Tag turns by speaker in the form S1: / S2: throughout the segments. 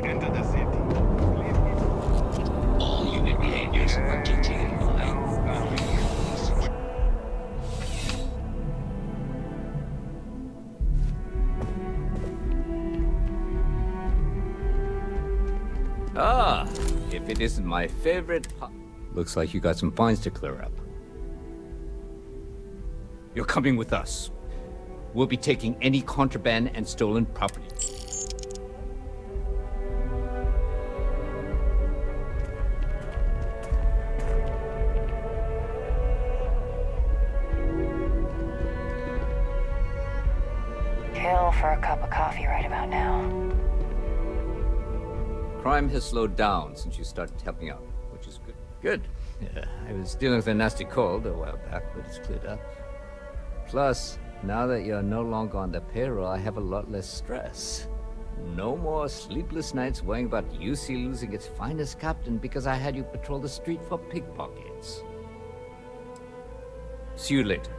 S1: Enter the city.
S2: All unit behaviors are keeping in line.
S3: Ah, if it isn't my favorite... Looks like you got some fines to clear up. You're coming with us. We'll be taking any contraband and stolen property.
S4: Kill for a cup of coffee right about now.
S3: Crime has slowed down since you started helping out, which is good. Good. Yeah, I was dealing with a nasty cold a while back, but it's cleared up. Plus, now that you're no longer on the payroll, I have a lot less stress. No more sleepless nights worrying about UC losing its finest captain because I had you patrol the street for pickpockets. See you later.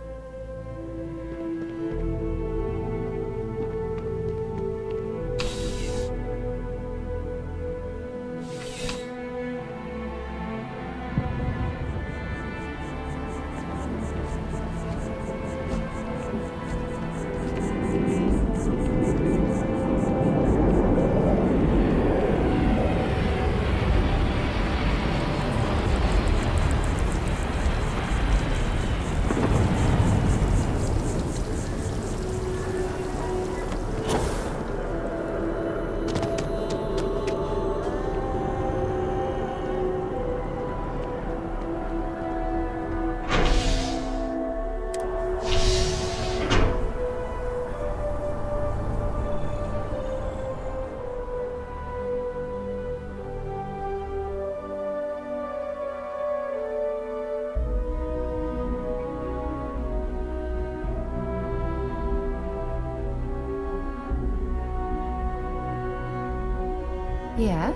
S5: Yeah?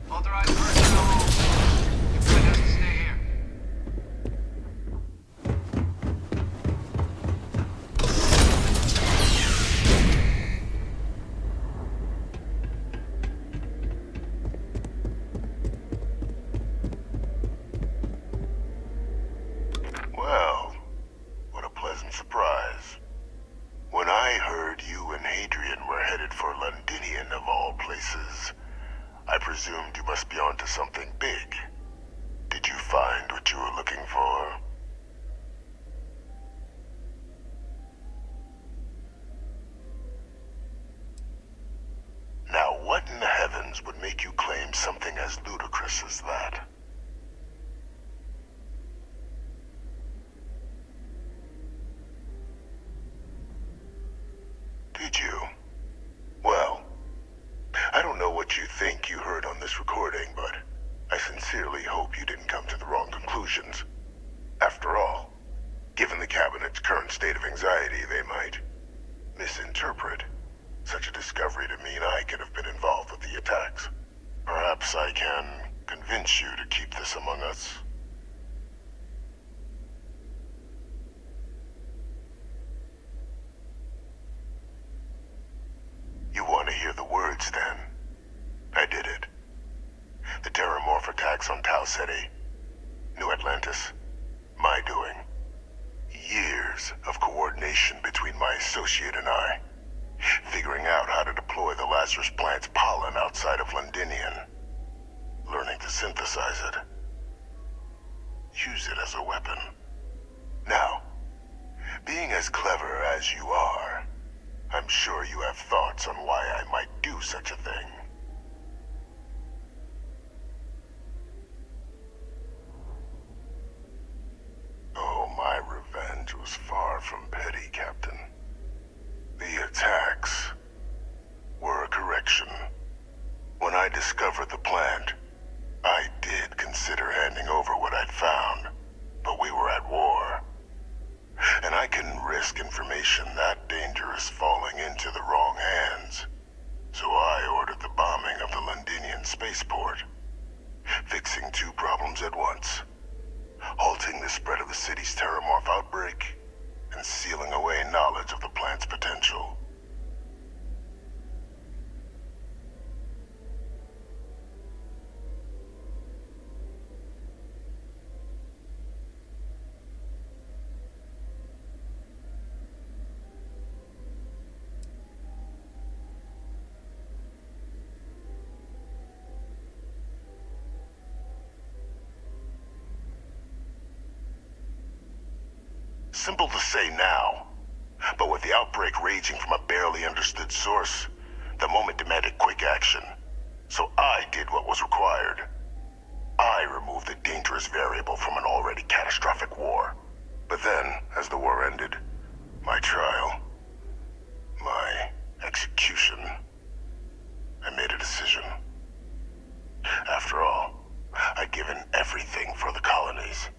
S1: Authorized personnel. Your friend has to stay here.
S6: Well, what a pleasant surprise. When I heard you and Hadrian were headed for Londinian of all places, I presumed you must be onto something big. Did you find what you were looking for? Now, what in the heavens would make you claim something as ludicrous as that? Did you? Well, I don't know what you think you heard on this recording, but I sincerely hope you didn't come to the wrong conclusions. After all, given the Cabinet's current state of anxiety, they might misinterpret such a discovery to mean I could have been involved with the attacks. Perhaps I can convince you to keep this among us. You want to hear the words, then? I did it. The Terramorph attacks on Tau Ceti, New Atlantis, my doing. Years of coordination between my associate and I, figuring out how to deploy the Lazarus plant's pollen outside of Londinian, learning to synthesize it, use it as a weapon. Now, being as clever as you are, I'm sure you have thoughts on why I might do such a thing. Oh, my revenge was far from petty, Captain. I discovered the plant, I did consider handing over what I'd found, but we were at war. And I couldn't risk information that dangerous falling into the wrong hands. So I ordered the bombing of the Londinian spaceport, fixing two problems at once. Halting the spread of the city's terramorph outbreak, and sealing away knowledge of the plant's potential. Simple to say now, but with the outbreak raging from a barely understood source, the moment demanded quick action. So I did what was required. I removed the dangerous variable from an already catastrophic war. But then, as the war ended, my trial, my execution, I made a decision. After all, I'd given everything for the colonies.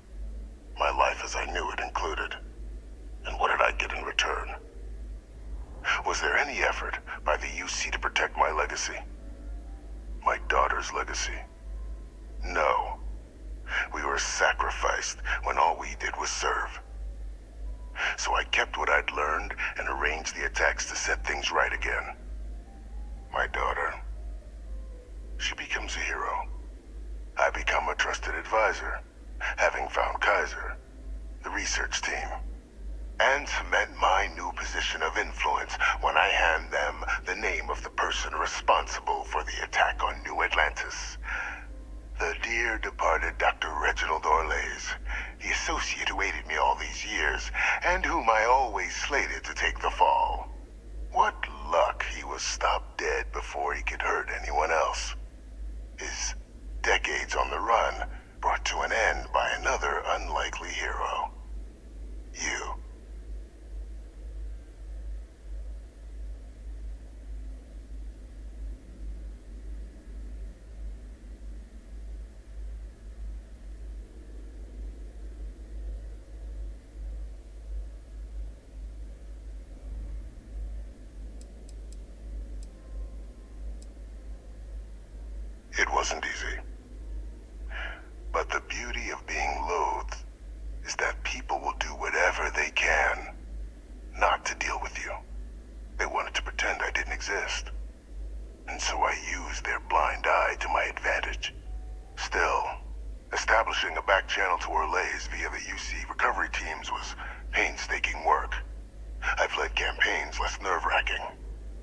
S6: My life as I knew it included. And what did I get in return? Was there any effort by the UC to protect my legacy? My daughter's legacy? No. We were sacrificed when all we did was serve. So I kept what I'd learned and arranged the attacks to set things right again. My daughter, she becomes a hero. I become a trusted advisor, having found Kaiser, the research team, and cement my new position of influence when I hand them the name of the person responsible for the attack on New Atlantis. The dear departed Dr. Reginald Orlays, the associate who aided me all these years, and whom I always slated to take the fall. What luck he was stopped dead before he could hurt anyone else. His decades on the run brought to an end by another unlikely hero. You. It wasn't easy. But the beauty of being loathed is that people will do whatever they can not to deal with you. They wanted to pretend I didn't exist. And so I used their blind eye to my advantage. Still, establishing a back channel to Orlays via the UC recovery teams was painstaking work. I've led campaigns less nerve-wracking.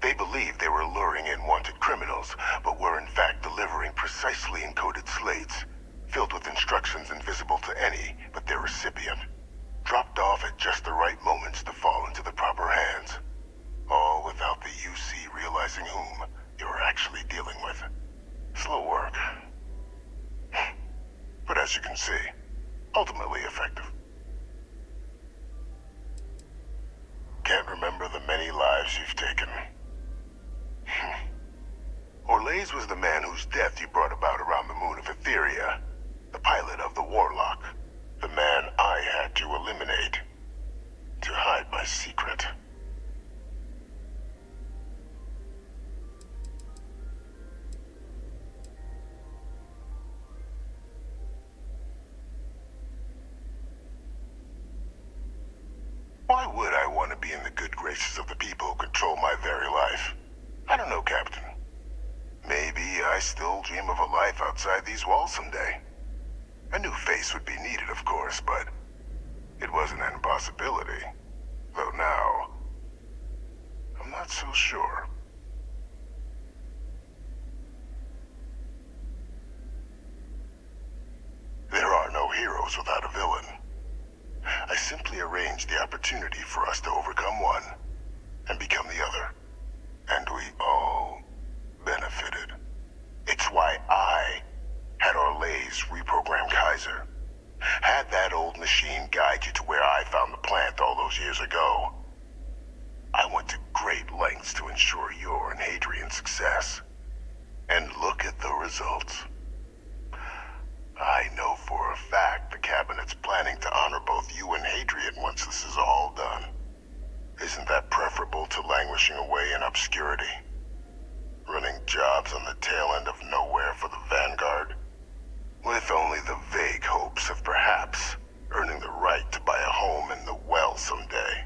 S6: They believed they were luring in wanted criminals, but were in fact delivering precisely encoded slates, filled with instructions invisible to any but their recipient, dropped off at just the right moments to fall into the proper hands, all without the UC realizing whom they were actually dealing with. Slow work. But as you can see, ultimately effective. Can't remember the many lives you've taken. Orlays was the man whose death you brought about around the moon of Etheria, the pilot of the Warlock, the man I had to eliminate, to hide my secret. Why would I want to be in the good graces of the people who control my very life? I don't know, Captain. Maybe I still dream of a life outside these walls someday. A new face would be needed, of course, but it wasn't an impossibility. Though now, I'm not so sure. There are no heroes without a villain. I simply arranged the opportunity for us to overcome one and become the other. And we all benefited. It's why I had Orlays reprogram Kaiser. Had that old machine guide you to where I found the plant all those years ago. I went to great lengths to ensure your and Hadrian's success. And look at jobs on the tail end of nowhere for the Vanguard, with only the vague hopes of perhaps earning the right to buy a home in the well someday.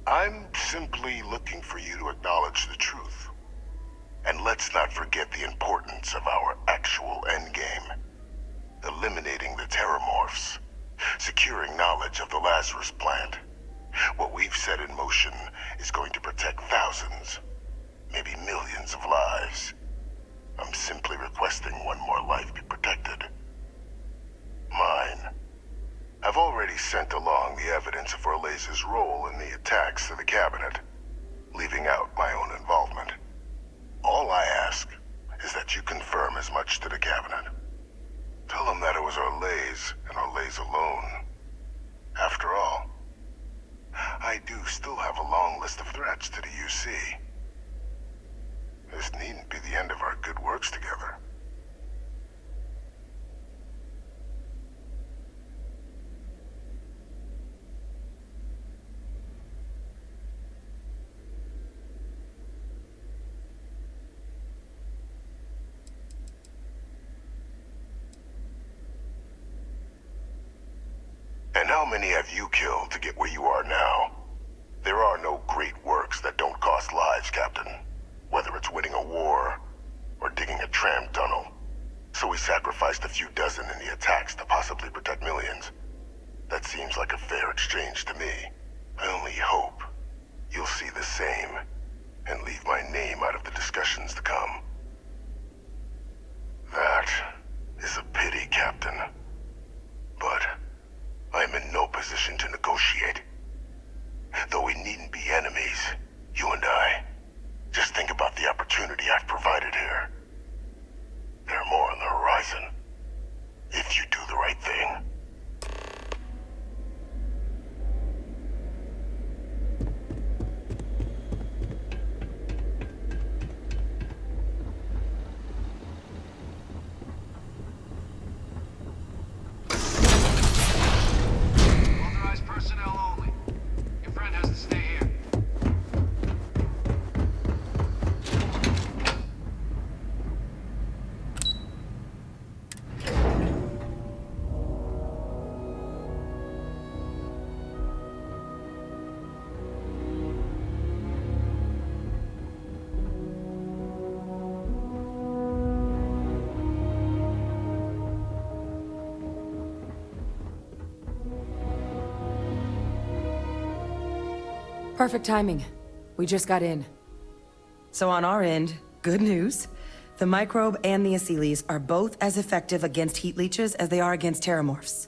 S6: I'm simply looking for you to acknowledge the truth. And let's not forget the importance of our actual endgame. Eliminating the terramorphs. Securing knowledge of the Lazarus plant. What we've set in motion is going to protect thousands, maybe millions of lives. I'm simply requesting one more life be protected. Mine. I've already sent along the evidence of Orleza's role in the attacks to the cabinet, leaving out my own involvement. All I ask is that you confirm as much to the cabinet. Tell them that it was Orlez and Orlez alone. After all, I do still have a long list of threats to the UC. This needn't be the end of our good works together. And how many have you killed to get where you are now? There are no great works that don't cost lives, Captain. Whether it's winning a war, or digging a tram tunnel. So we sacrificed a few dozen in the attacks to possibly protect millions. That seems like a fair exchange to me. I only hope you'll see the same, and leave my name out of the discussions to come. That is a pity, Captain. But I'm in no position to negotiate. Though we needn't be enemies, you and I. Just think about the opportunity I've provided here. There are more on the horizon. If you do the right thing.
S1: Authorized personnel only. Your friend has to stay here.
S7: Perfect timing. We just got in.
S8: So on our end, good news. The microbe and the acyles are both as effective against heat leeches as they are against terramorphs.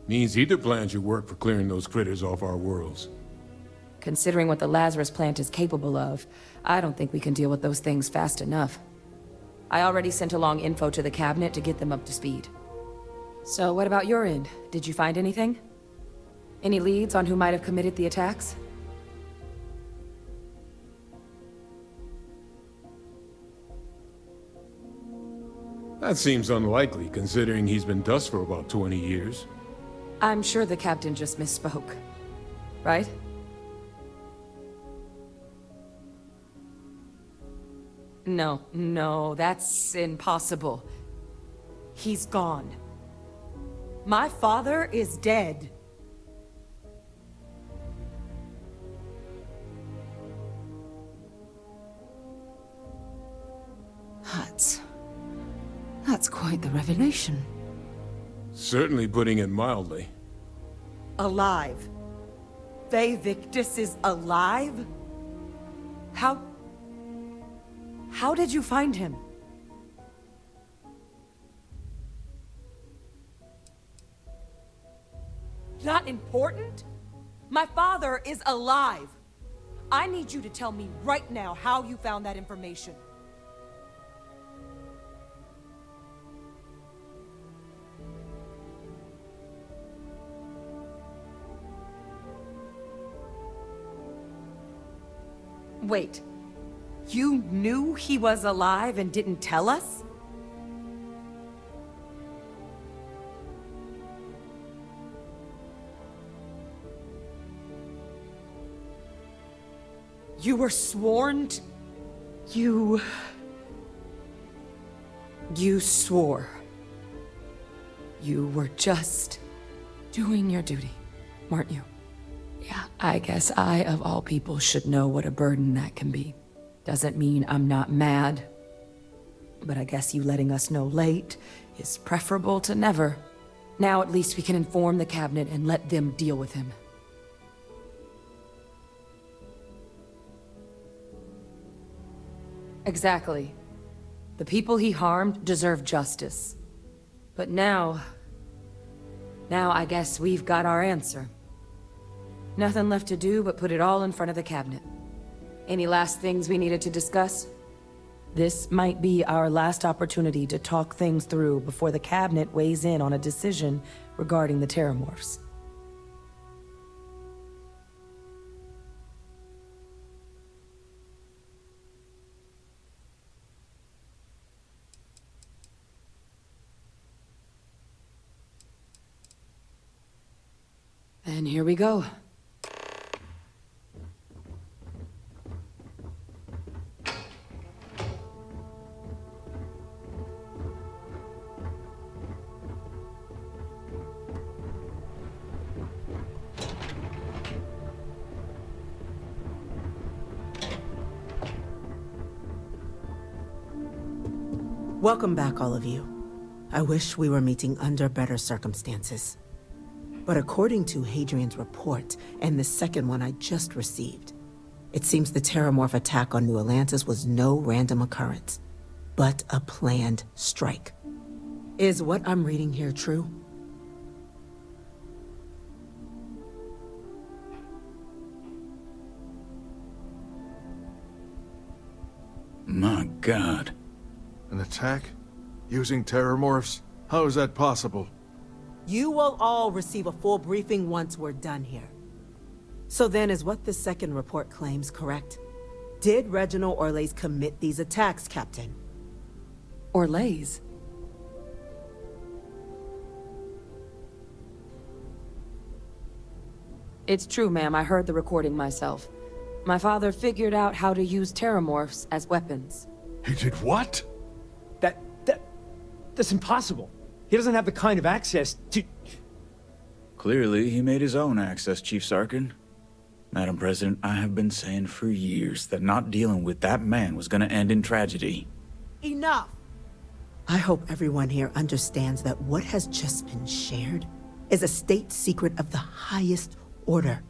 S9: Means either plan should work for clearing those critters off our worlds.
S7: Considering what the Lazarus plant is capable of, I don't think we can deal with those things fast enough. I already sent along info to the cabinet to get them up to speed. So what about your end? Did you find anything? Any leads on who might have committed the attacks?
S9: That seems unlikely, considering he's been dust for about 20 years.
S7: I'm sure the captain just misspoke. Right? No, that's impossible. He's gone. My father is dead.
S5: That's quite the revelation.
S9: Certainly putting it mildly.
S7: Alive. Vae Victus is alive? How did you find him? Not important? My father is alive. I need you to tell me right now how you found that information. Wait, you knew he was alive and didn't tell us?
S8: You were sworn to... You swore. You were just doing your duty, weren't you? Yeah, I guess I, of all people, should know what a burden that can be. Doesn't mean I'm not mad, but I guess you letting us know late is preferable to never. Now at least we can inform the cabinet and let them deal with him. Exactly. The people he harmed deserve justice. But now I guess we've got our answer. Nothing left to do but put it all in front of the cabinet. Any last things we needed to discuss? This might be our last opportunity to talk things through before the cabinet weighs in on a decision regarding the Terramorphs. And here we go.
S10: Welcome back, all of you. I wish we were meeting under better circumstances. But according to Hadrian's report, and the second one I just received, it seems the Terramorph attack on New Atlantis was no random occurrence, but a planned strike. Is what I'm reading here true?
S11: My God.
S12: An attack? Using Terramorphs? How is that possible?
S10: You will all receive a full briefing once we're done here. So then, is what the second report claims correct? Did Reginald Orlays commit these attacks, Captain?
S8: Orlays? It's true, ma'am. I heard the recording myself. My father figured out how to use Terramorphs as weapons.
S12: He did what?
S13: That's impossible. He doesn't have the kind of access to...
S11: Clearly, he made his own access, Chief Sarkin. Madam President, I have been saying for years that not dealing with that man was gonna end in tragedy.
S10: Enough! I hope everyone here understands that what has just been shared is a state secret of the highest order.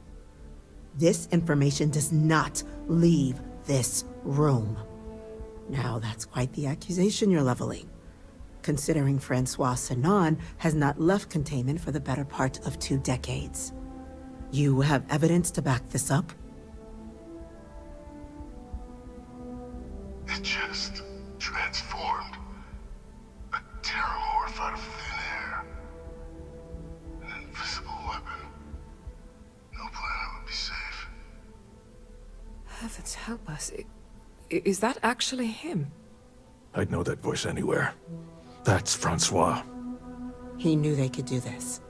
S10: This information does not leave this room. Now, that's quite the accusation you're leveling, considering Francois Sanon has not left containment for the better part of 2 decades. You have evidence to back this up?
S6: It just transformed. A Terramorph out of thin air. An invisible weapon. No planet would be safe.
S5: Heavens help us. Is that actually him?
S12: I'd know that voice anywhere. That's Francois.
S10: He knew they could do this,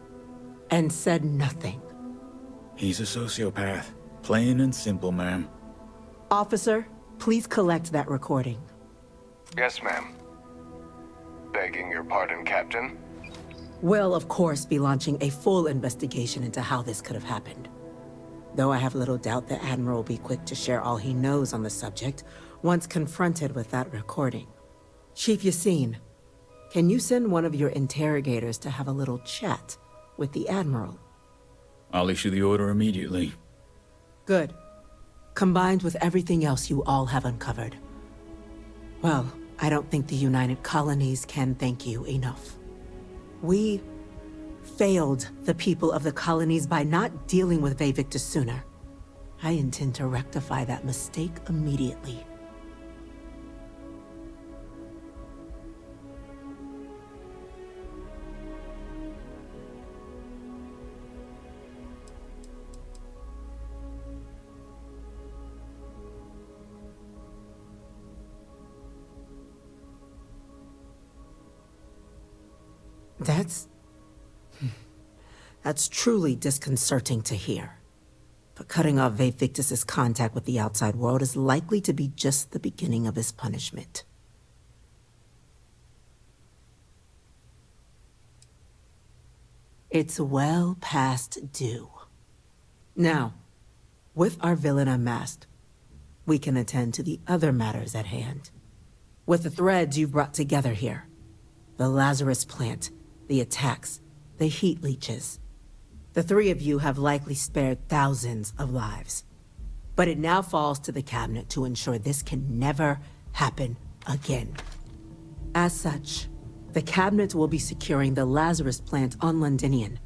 S10: and said nothing.
S11: He's a sociopath. Plain and simple, ma'am.
S10: Officer, please collect that recording.
S14: Yes, ma'am. Begging your pardon, Captain?
S10: We'll, of course, be launching a full investigation into how this could have happened. Though I have little doubt the Admiral will be quick to share all he knows on the subject once confronted with that recording. Chief Yassine, can you send one of your interrogators to have a little chat with the Admiral?
S11: I'll issue the order immediately.
S10: Good. Combined with everything else you all have uncovered. Well, I don't think the United Colonies can thank you enough. We failed the people of the colonies by not dealing with Vae Victus sooner. I intend to rectify that mistake immediately. That's truly disconcerting to hear. But cutting off Vae Victus's contact with the outside world is likely to be just the beginning of his punishment. It's well past due. Now, with our villain unmasked, we can attend to the other matters at hand. With the threads you've brought together here, the Lazarus plant, the attacks, the heat leeches, the three of you have likely spared thousands of lives. But it now falls to the cabinet to ensure this can never happen again. As such, the cabinet will be securing the Lazarus plant on Londinian.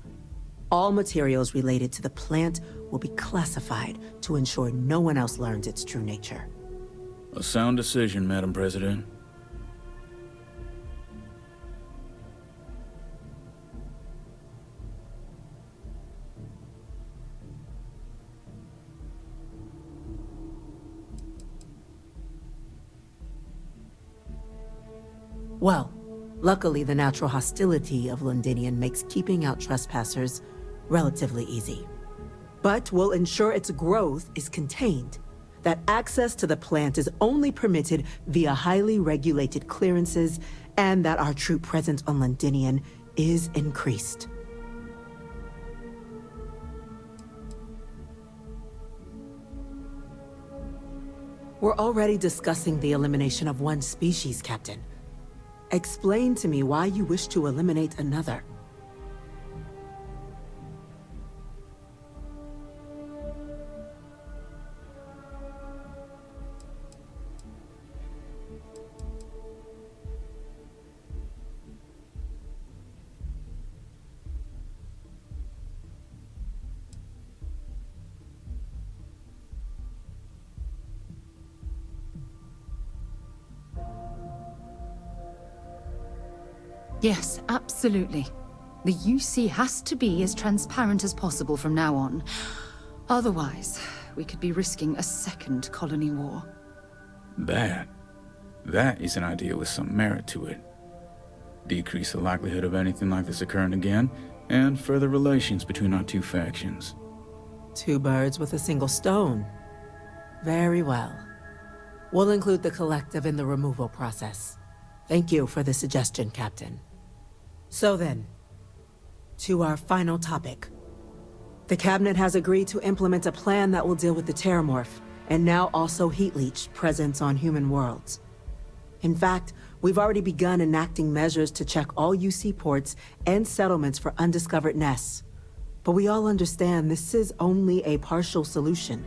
S10: All materials related to the plant will be classified to ensure no one else learns its true nature.
S11: A sound decision, Madam President.
S10: Well, luckily the natural hostility of Londinian makes keeping out trespassers relatively easy. But we'll ensure its growth is contained, that access to the plant is only permitted via highly regulated clearances, and that our troop presence on Londinian is increased. We're already discussing the elimination of one species, Captain. Explain to me why you wish to eliminate another.
S15: Yes, absolutely. The UC has to be as transparent as possible from now on. Otherwise, we could be risking a second colony war.
S11: That is an idea with some merit to it. Decrease the likelihood of anything like this occurring again, and further relations between our two factions.
S10: Two birds with a single stone. Very well. We'll include the collective in the removal process. Thank you for the suggestion, Captain. So then, to our final topic. The Cabinet has agreed to implement a plan that will deal with the Terramorph, and now also Heat Leech presence on human worlds. In fact, we've already begun enacting measures to check all UC ports and settlements for undiscovered nests. But we all understand this is only a partial solution.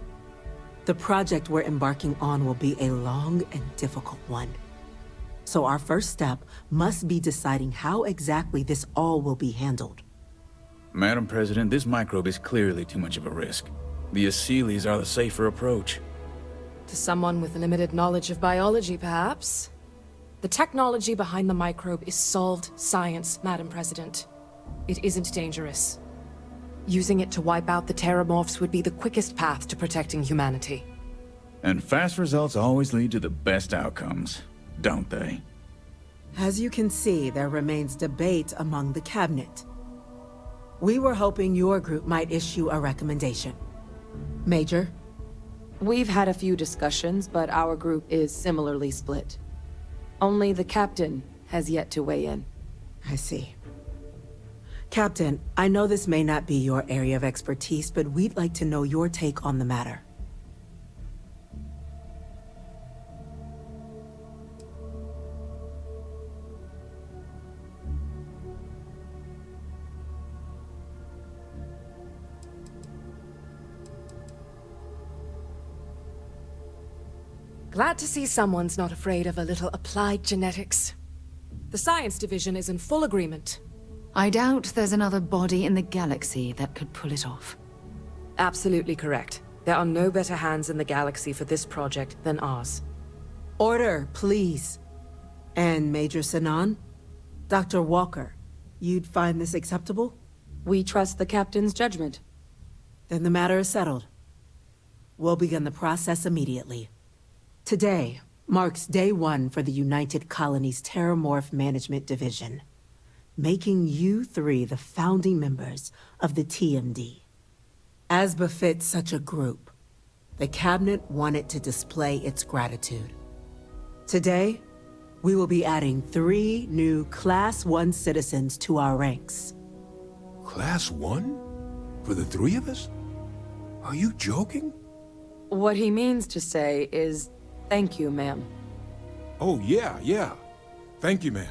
S10: The project we're embarking on will be a long and difficult one. So our first step must be deciding how exactly this all will be handled.
S11: Madam President, this microbe is clearly too much of a risk. The Aseles are the safer approach.
S8: To someone with limited knowledge of biology, perhaps? The technology behind the microbe is solved science, Madam President. It isn't dangerous. Using it to wipe out the Terramorphs would be the quickest path to protecting humanity.
S11: And fast results always lead to the best outcomes, don't they?
S10: As you can see, there remains debate among the Cabinet. We were hoping your group might issue a recommendation. Major?
S8: We've had a few discussions, but our group is similarly split. Only the Captain has yet to weigh in.
S10: I see. Captain, I know this may not be your area of expertise, but we'd like to know your take on the matter.
S8: Glad to see someone's not afraid of a little applied genetics. The science division is in full agreement.
S15: I doubt there's another body in the galaxy that could pull it off.
S8: Absolutely correct. There are no better hands in the galaxy for this project than ours.
S10: Order, please. And Major Sinan? Dr. Walker, you'd find this acceptable?
S8: We trust the Captain's judgment.
S10: Then the matter is settled. We'll begin the process immediately. Today marks day one for the United Colonies Terramorph Management Division, making you three the founding members of the TMD. As befits such a group, the Cabinet wanted to display its gratitude. Today, we will be adding 3 new Class 1 citizens to our ranks.
S16: Class 1? For the 3 of us? Are you joking?
S8: What he means to say is, thank you, ma'am.
S16: Oh, yeah. Thank you, ma'am.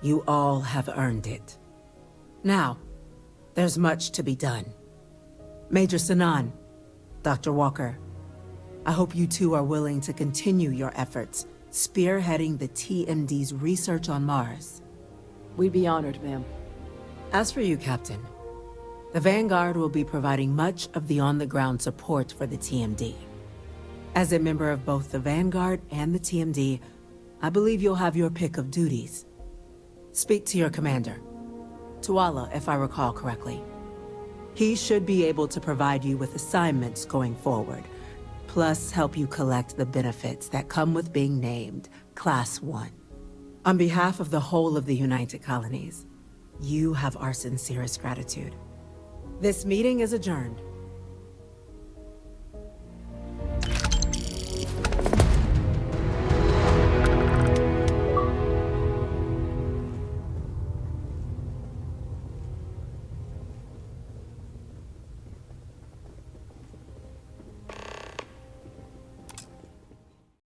S10: You all have earned it. Now, there's much to be done. Major Sanan, Dr. Walker, I hope you two are willing to continue your efforts, spearheading the TMD's research on Mars.
S8: We'd be honored, ma'am.
S10: As for you, Captain, the Vanguard will be providing much of the on-the-ground support for the TMD. As a member of both the Vanguard and the TMD, I believe you'll have your pick of duties. Speak to your commander, Tuala, if I recall correctly. He should be able to provide you with assignments going forward, plus help you collect the benefits that come with being named Class 1. On behalf of the whole of the United Colonies, you have our sincerest gratitude. This meeting is adjourned.